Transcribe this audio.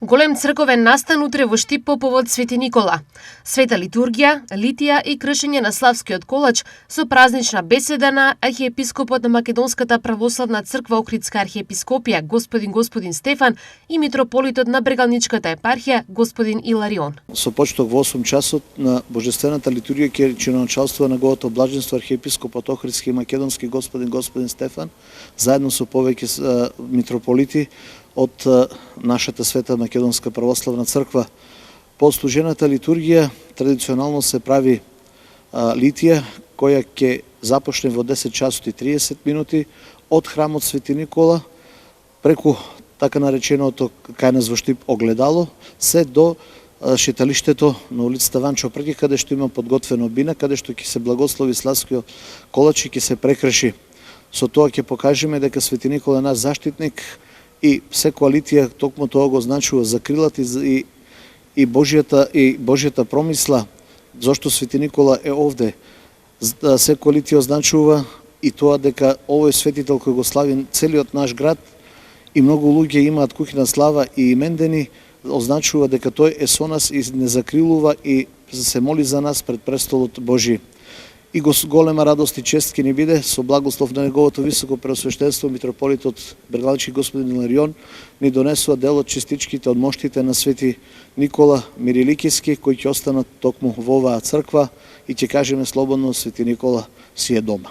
Голем црковен настан утре во Штип по повод Свети Никола. Света литургија, литија и кршење на Славскиот колач со празнична беседа на архиепископот на Македонската православна црква Охридска архиепископија господин Стефан и митрополитот на Брегалничката епархија господин Иларион. Со почеток во 8 часот на божествената литургија ќе чиноначалствува неговото блаженство архиепископот Охридски и Македонски господин Стефан, заедно со повеќе митрополити од нашата света Македонска православна црква. По служената литургија традиционално се прави литија која ќе започне во 10 часот и 30 минути од храмот Свети Никола преку така нареченото кај нас во Штип огледало се до шеталиштето на улицата Ванчо Прги, каде што има подготвено бина, каде што ќе се благослови Славскиот колач и ќе се прекрши. Со тоа ќе покажеме дека Свети Никола е наш заштитник и секоја литија токму тоа го значува закрилат и Божјата промисла, зашто Свети Никола е овде. Секоја литија означува и тоа дека овој светител кој го слави целиот наш град и многу луѓе имаат куќна слава и имендени, означува дека тој е со нас и не закрилува и се моли за нас пред престолот Божи. И голема радост и чест ќе ни биде со благослов на неговото високо преосвештенство митрополитот Брегалнички господин Иларион ни донесува дел од честичките од моштите на Свети Никола Мириликиски кои ќе останат токму во оваа црква и ќе кажеме слободно Свети Никола си е дома.